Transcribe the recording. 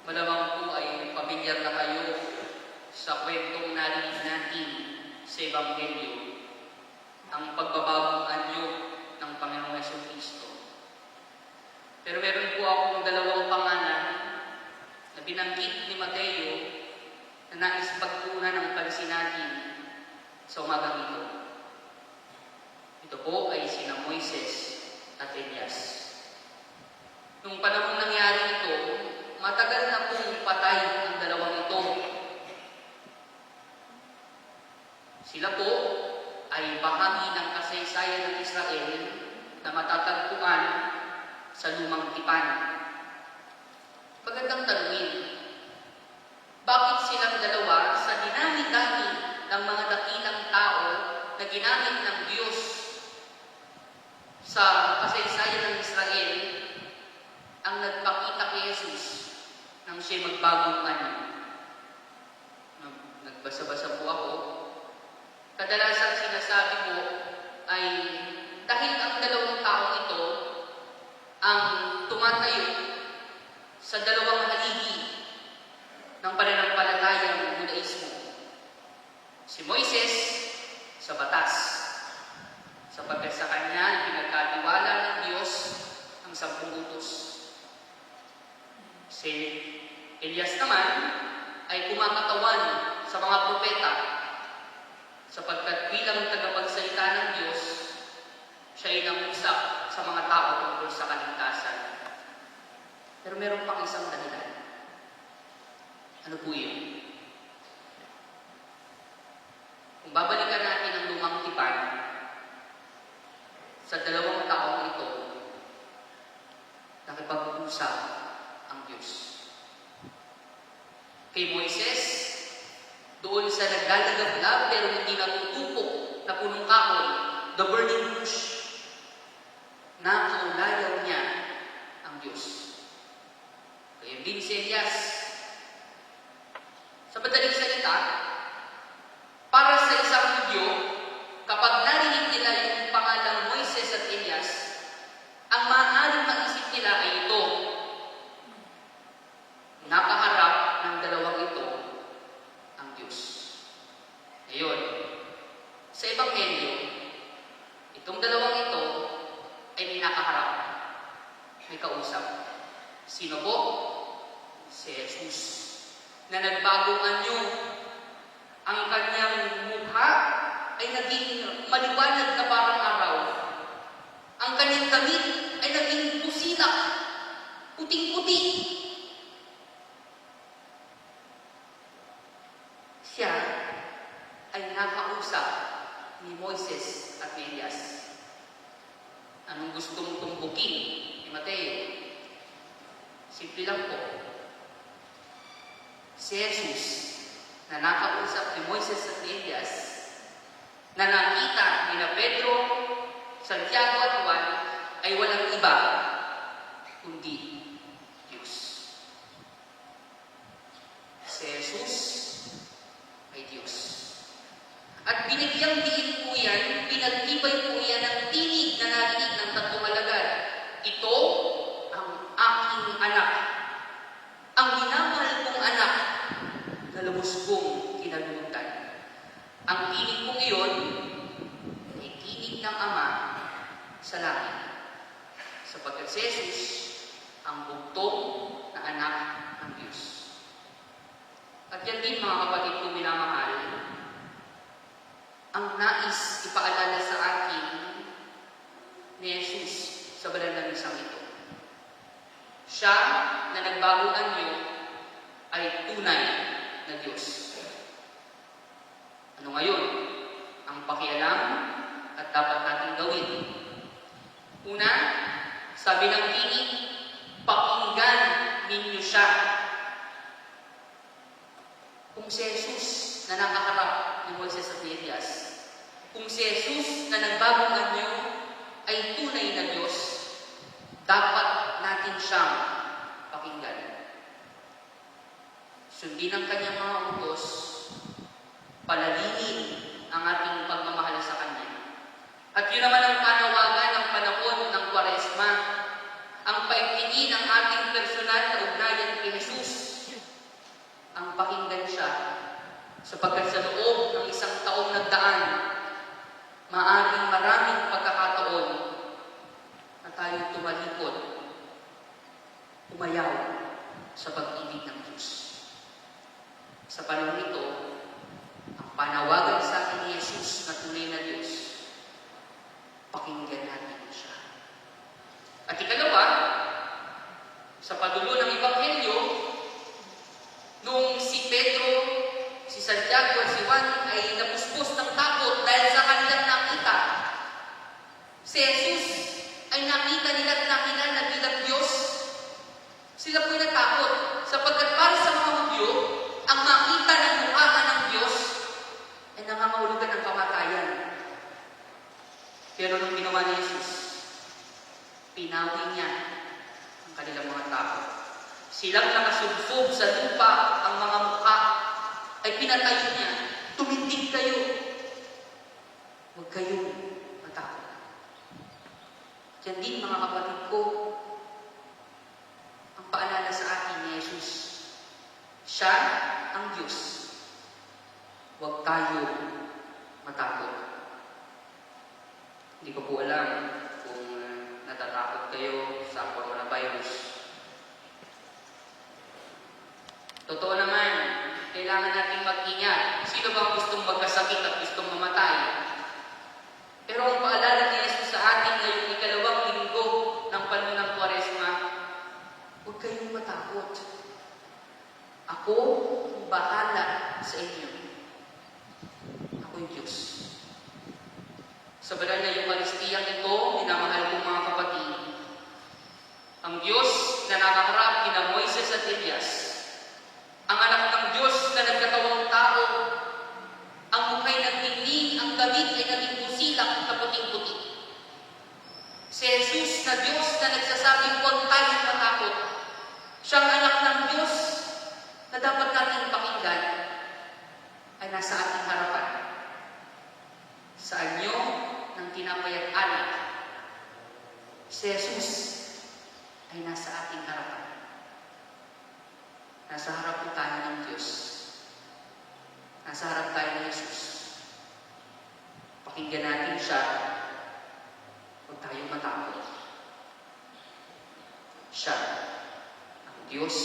Malamang po ay pamilyar na kayo sa kwentong narinig natin sa Ebanghelyo, ang pagbabagong anyo ng Panginoong Jesucristo. Pero meron po akong dalawang pangalan na binanggit ni Mateo na nais pagtuunan ng pansin natin sa umagang ito. Ito po ay sina Moises at Elias. Nung panahon nangyari ito, matagal na pong patay ang dalawang ito. Sila po ay bahagi ng kasaysayan ng Israel na matatagpuan sa Lumang Tipan. Magandang tanungin, bakit silang dalawa sa dinami-dami ng mga dakilang tao na ginamit ng Diyos sa kasaysayan ng Israel ang nagpakita kay Jesus nang siya magbagong anyo? Nagbasa-basa po ako. Kadalasan sinasabi ko ay dahil ang dalawang tao ito ang tumatayo sa dalawang haligi ng pananampalatayang Judaismo. Si Moises sa batas, sapagkat sa kanya pinagkatiwala ng Diyos ang 10 utos. Si Elias naman ay kumakatawan sa mga propeta, sapagkat bilang tagapagsalita ng Diyos, siya ay nangusap sa mga tao tungkol sa kaligtasan. Pero meron pang isang dahilan. Ano po yun? Kung babalikan natin ang Lumang Tipan, sa dalawang taong ito, nakipag-usap ang Diyos. Kay Moises, doon sa naglalagablab pero hindi natutupok na punong kahoy, the burning bush, nakaulayaw niya ang Diyos. Kaya din si Elias. Sa madaling salita, para sa isang Hudyo, kapag narinig nila yung pangalang Moises at Elias, ang maaaring maisip nila ay ito. Nakaharap ng dalawang ito ang Diyos. Ngayon, sa Ebanghelyo, itong dalawang ito ay may nakaharap, may kausap. Sino po? Si Jesus, na nagbagong anyo. Ang kanyang mukha ay naging maliwanag na parang araw. Ang kanyang damit ay naging pusilak, puting-puti. Siya ay nakausap ni Moises at ni Elias. Anong gusto mong tumbukin ni Mateo? Simple lang po. Si Jesus na nakausap ni Moises at ni Elias, na nakita ni Pedro, Santiago at Juan, ay walang iba kundi Diyos. Si Jesus ay Diyos. At binigyang diin po yan, pinagtibay po yan ng tinig na narinig ng tatlong alagad. Ito ang aking anak, ang minamahal kong anak, na lubos kong kinalulutan. Ang tinig kong iyon ay tinig ng Ama sa langit, sapagkat si Jesus ang bugtong na anak ng Diyos. At yan din, mga kapatid kong minamahal, ang nais ipaalala sa akin ni Jesus sa banal na misang ito. Siya na nagbagong anyo ay tunay na Diyos. Ano ngayon ang pakialam at dapat nating gawin? Una, sabi ng tinig, pakinggan ninyo siya. Kung si Jesus na nakaharap ni Moises at ni Elias, kung si Jesus na nagbagong anyo ay tunay na Diyos, dapat natin siyang pakinggan. Sundin ang kanyang mga utos, palalingin ang ating pagmamahal sa Kanya. At yun naman ang panawagan ng panahon ng Kwaresma, ang paigtingin ng ating personal na ugnayan kay Jesus Sapagkat sa loob ng isang taong nagdaan, maaaring maraming pagkakataon na tayo tumalikod, umayaw sa pag-ibig ng Diyos. Sa panahon ito, ang panawagan sa atin ni Jesus na tunay na Diyos, pakinggan natin siya. At ikalawa, sa padulo ng Ebanghelyo, nung si Pedro, si Santiago at si Juan ay napuspos ng takot dahil sa kanilang nakita, si Jesus ay nakita nila at nakilala bilang Diyos. Sila po'y natakot sapagkat para sa mga Hudyo, ang makita ng mukha ng Diyos ay nangangahulugan ng kamatayan. Pero nung ginawa ni Jesus, pinawi niya ang kanilang mga takot. Silang nakasubsob sa lupa ang mga mukha ay pinatayo niya. Tumindig kayo. Huwag kayong matakot. Yan din mga kapatid ko, ang paalala sa atin ni Jesus. Siya ang Diyos. Huwag tayo matakot. Hindi ko po alam kung natatakot kayo sa coronavirus. Totoo naman, kailangan nating mag-ingat. Sino bang gustong magkasakit at gustong mamatay? Pero ang paalala ni Jesus sa atin ngayong ikalawang linggo ng panahon ng Kwaresma, huwag kayong matakot. Ako ang bahala sa inyo. Ako yung Diyos. Sa banal na Eukaristiyang ito, minamahal kong mga kapatid, ang Diyos na nakaharap kina Moises at Elias, ang anak ng Diyos na nagkatawang tao, ang mukha'y nagtingning, ang damit ay naging busilak na puting-puti. Si Jesus na Diyos na nagsasabing huwag tayong matakot, siyang anak ng Diyos na dapat natin pakinggan, ay nasa ating harapan. Sa anyo ng tinapay at alak, si Jesus ay nasa ating harapan. Nasa harap po tayo ng Diyos. Nasa harap tayo ng Jesus. Pakinggan natin siya. Huwag tayong matakot. Siya ang Diyos